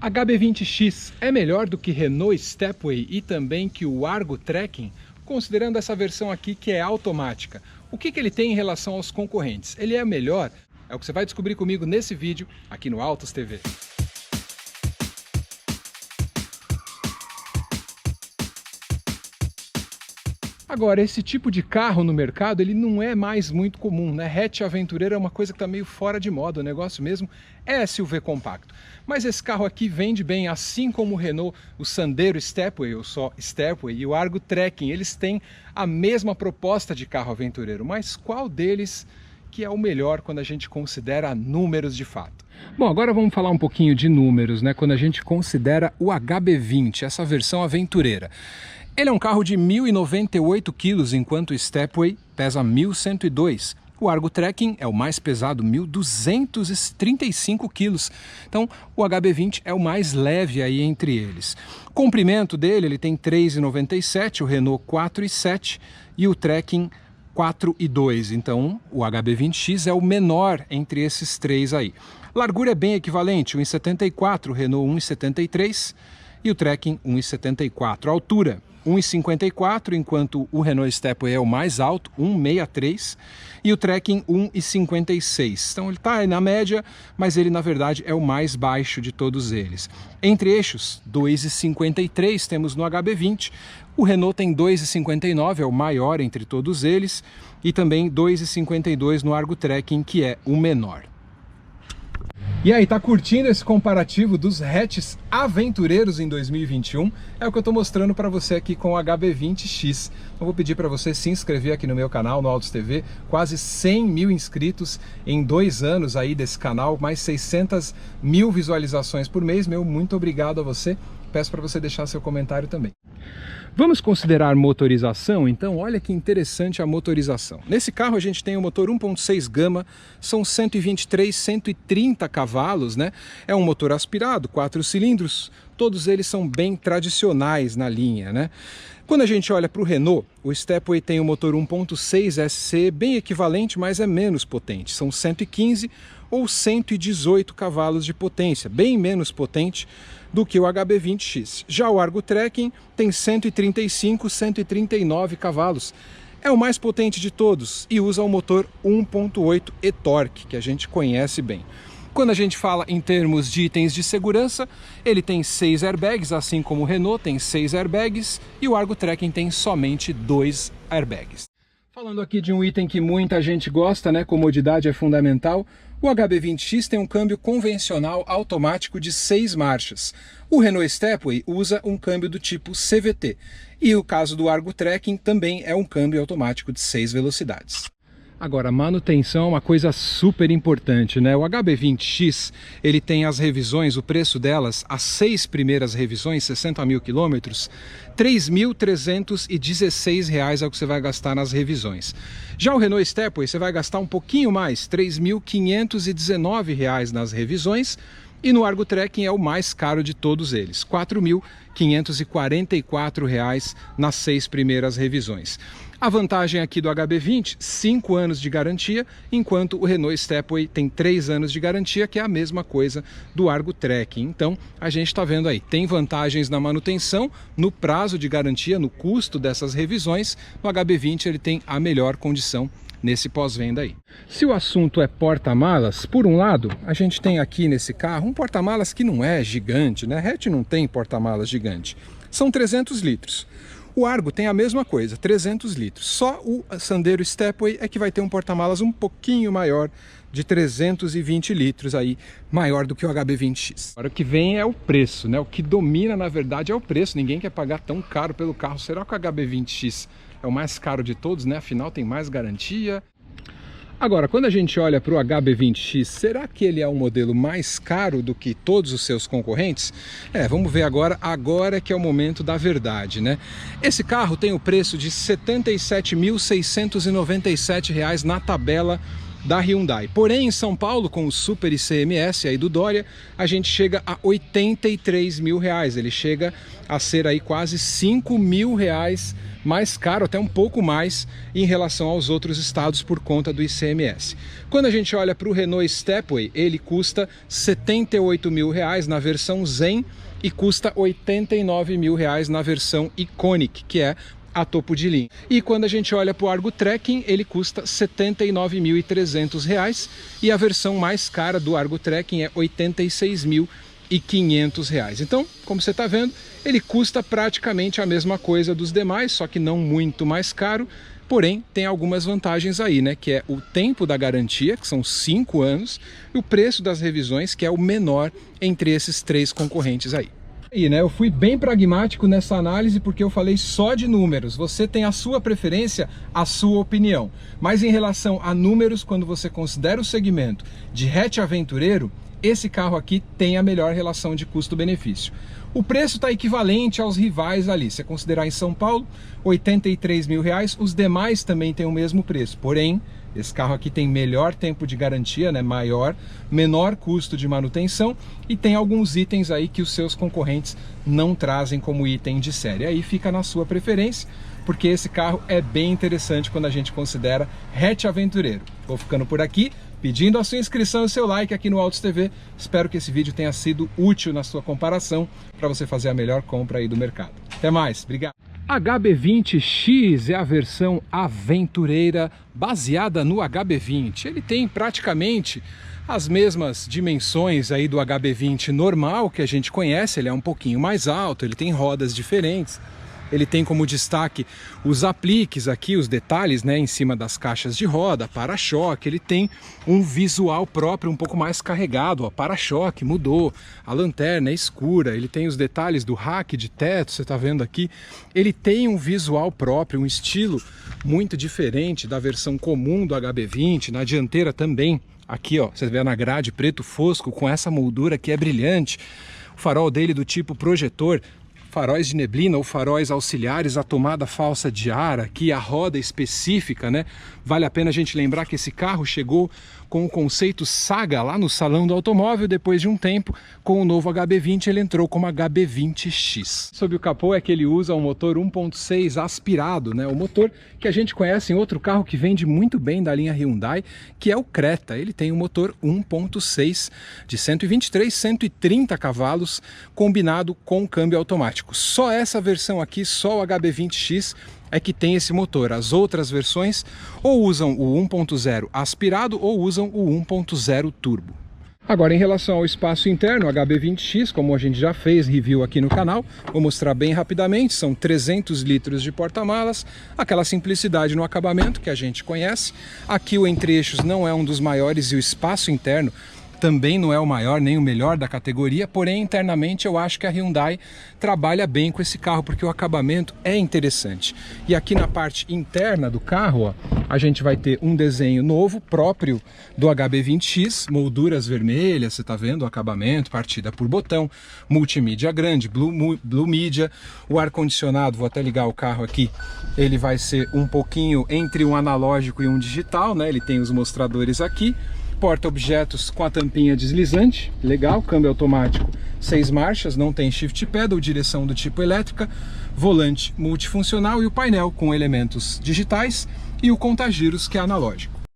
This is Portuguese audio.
HB20X é melhor do que Renault Stepway e também que o Argo Trekking, considerando essa versão aqui que é automática. O que ele tem em relação aos concorrentes? Ele é melhor? É o que você vai descobrir comigo nesse vídeo aqui no Autos TV. Agora, esse tipo de carro no mercado, ele não é mais muito comum, né? Hatch aventureiro é uma coisa que está meio fora de moda, o negócio mesmo é SUV compacto. Mas esse carro aqui vende bem, assim como o Renault, o Sandero Stepway, ou só Stepway, e o Argo Trekking. Eles têm a mesma proposta de carro aventureiro, mas qual deles que é o melhor quando a gente considera números de fato? Bom, agora vamos falar um pouquinho de números, né? Quando a gente considera o HB20, essa versão aventureira. Ele é um carro de 1.098 kg, enquanto o Stepway pesa 1.102. O Argo Trekking é o mais pesado, 1.235 kg. Então, o HB20 é o mais leve aí entre eles. O comprimento dele, ele tem 3,97, o Renault 4,7 e o Trekking 4,2. Então, o HB20X é o menor entre esses três aí. Largura é bem equivalente, 1,74, o Renault 1,73 e o Trekking 1,74. Altura, 1,54, enquanto o Renault Stepway é o mais alto, 1,63, e o Trekking 1,56. Então ele está aí na média, mas ele na verdade é o mais baixo de todos eles. Entre eixos, 2,53 temos no HB20, o Renault tem 2,59, é o maior entre todos eles, e também 2,52 no Argo Trekking, que é o menor. E aí, tá curtindo esse comparativo dos hatches aventureiros em 2021? É o que eu tô mostrando para você aqui com o HB20X. Eu vou pedir para você se inscrever aqui no meu canal, no Autos TV. Quase 100 mil inscritos em 2 anos aí desse canal, mais 600 mil visualizações por mês. Meu muito obrigado a você. Peço para você deixar seu comentário também. Vamos considerar motorização? Então, olha que interessante a motorização. Nesse carro a gente tem o motor 1.6 Gama, são 123, 130 cavalos, né? É um motor aspirado, 4 cilindros, todos eles são bem tradicionais na linha, né? Quando a gente olha para o Renault, o Stepway tem o motor 1.6 SC, bem equivalente, mas é menos potente. São 115 ou 118 cavalos de potência, bem menos potente do que o HB20X. Já o Argo Trekking tem 135, 139 cavalos. É o mais potente de todos e usa o motor 1.8 e-Torque, que a gente conhece bem. Quando a gente fala em termos de itens de segurança, ele tem 6 airbags, assim como o Renault tem 6 airbags, e o Argo Trekking tem somente 2 airbags. Falando aqui de um item que muita gente gosta, né? Comodidade é fundamental. O HB20X tem um câmbio convencional automático de 6 marchas. O Renault Stepway usa um câmbio do tipo CVT. E o caso do Argo Trekking também é um câmbio automático de 6 velocidades. Agora, manutenção é uma coisa super importante, né? O HB20X, ele tem as revisões, o preço delas, as 6 primeiras revisões, 60 mil quilômetros, R$ 3.316 é o que você vai gastar nas revisões. Já o Renault Stepway, você vai gastar um pouquinho mais, R$ 3.519 nas revisões, e no Argo Trekking é o mais caro de todos eles, R$ 4.544 nas 6 primeiras revisões. A vantagem aqui do HB20, 5 anos de garantia, enquanto o Renault Stepway tem 3 anos de garantia, que é a mesma coisa do Argo Trekking. Então, a gente está vendo aí, tem vantagens na manutenção, no prazo de garantia, no custo dessas revisões. No HB20 ele tem a melhor condição nesse pós-venda aí. Se o assunto é porta-malas, por um lado, a gente tem aqui nesse carro um porta-malas que não é gigante, né? Hatch não tem porta-malas gigante. São 300 litros. O Argo tem a mesma coisa, 300 litros. Só o Sandero Stepway é que vai ter um porta-malas um pouquinho maior, de 320 litros aí, maior do que o HB20X. Agora o que vem é o preço, né? O que domina na verdade é o preço. Ninguém quer pagar tão caro pelo carro. Será que o HB20X é o mais caro de todos, né? Afinal tem mais garantia. Agora, quando a gente olha para o HB20X, será que ele é um modelo mais caro do que todos os seus concorrentes? Vamos ver agora que é o momento da verdade, né? Esse carro tem o preço de R$ 77.697 na tabela da Hyundai. Porém, em São Paulo, com o Super ICMS aí do Dória, a gente chega a R$83 mil. Ele chega a ser aí quase R$5.000 mais caro, até um pouco mais em relação aos outros estados por conta do ICMS. Quando a gente olha para o Renault Stepway, ele custa R$78 mil na versão Zen e custa R$89 mil na versão Iconic, que é a topo de linha. E quando a gente olha para o Argo Trekking, ele custa R$79.300 e a versão mais cara do Argo Trekking é R$86.500. Então, como você está vendo, ele custa praticamente a mesma coisa dos demais, só que não muito mais caro. Porém, tem algumas vantagens aí, né? Que é o tempo da garantia, que são 5 anos, e o preço das revisões, que é o menor entre esses três concorrentes aí. E, né, eu fui bem pragmático nessa análise porque eu falei só de números. Você tem a sua preferência, a sua opinião. Mas em relação a números, quando você considera o segmento de hatch aventureiro, esse carro aqui tem a melhor relação de custo-benefício. O preço está equivalente aos rivais ali. Se considerar em São Paulo, R$83 mil. Os demais também têm o mesmo preço. Porém, esse carro aqui tem melhor tempo de garantia, né, menor custo de manutenção e tem alguns itens aí que os seus concorrentes não trazem como item de série. Aí fica na sua preferência, porque esse carro é bem interessante quando a gente considera hatch aventureiro. Vou ficando por aqui, pedindo a sua inscrição e o seu like aqui no Autos TV. Espero que esse vídeo tenha sido útil na sua comparação para você fazer a melhor compra aí do mercado. Até mais, obrigado! HB20X é a versão aventureira baseada no HB20. Ele tem praticamente as mesmas dimensões aí do HB20 normal que a gente conhece. Ele é um pouquinho mais alto, ele tem rodas diferentes. Ele tem como destaque os apliques aqui, os detalhes, né, em cima das caixas de roda, para-choque. Ele tem um visual próprio um pouco mais carregado, ó, para-choque mudou, a lanterna é escura, ele tem os detalhes do rack de teto, você está vendo aqui. Ele tem um visual próprio, um estilo muito diferente da versão comum do HB20, na dianteira também. Aqui, ó, você vê na grade preto fosco com essa moldura que é brilhante. O farol dele do tipo projetor, faróis de neblina ou faróis auxiliares, a tomada falsa de ar aqui, a roda específica, né? Vale a pena a gente lembrar que esse carro chegou com o conceito Saga lá no Salão do Automóvel. Depois de um tempo, com o novo HB20, ele entrou como HB20X. Sob o capô é que ele usa um motor 1.6 aspirado, né? O motor que a gente conhece em outro carro que vende muito bem da linha Hyundai, que é o Creta. Ele tem um motor 1.6 de 123, 130 cavalos, combinado com câmbio automático. Só essa versão aqui, só o HB20X, é que tem esse motor. As outras versões ou usam o 1.0 aspirado ou usam o 1.0 turbo. Agora, em relação ao espaço interno, o HB20X, como a gente já fez review aqui no canal, vou mostrar bem rapidamente. São 300 litros de porta-malas, aquela simplicidade no acabamento que a gente conhece. Aqui o entre-eixos não é um dos maiores e o espaço interno também não é o maior nem o melhor da categoria, porém internamente eu acho que a Hyundai trabalha bem com esse carro porque o acabamento é interessante. E aqui na parte interna do carro, ó, a gente vai ter um desenho novo próprio do HB20X, molduras vermelhas, você está vendo o acabamento, partida por botão, multimídia grande, Blue Media, o ar-condicionado, vou até ligar o carro aqui, ele vai ser um pouquinho entre um analógico e um digital, né? Ele tem os mostradores aqui, porta-objetos com a tampinha deslizante, legal, câmbio automático 6 marchas, não tem shift pedal, direção do tipo elétrica, volante multifuncional e o painel com elementos digitais e o contagiros que é analógico.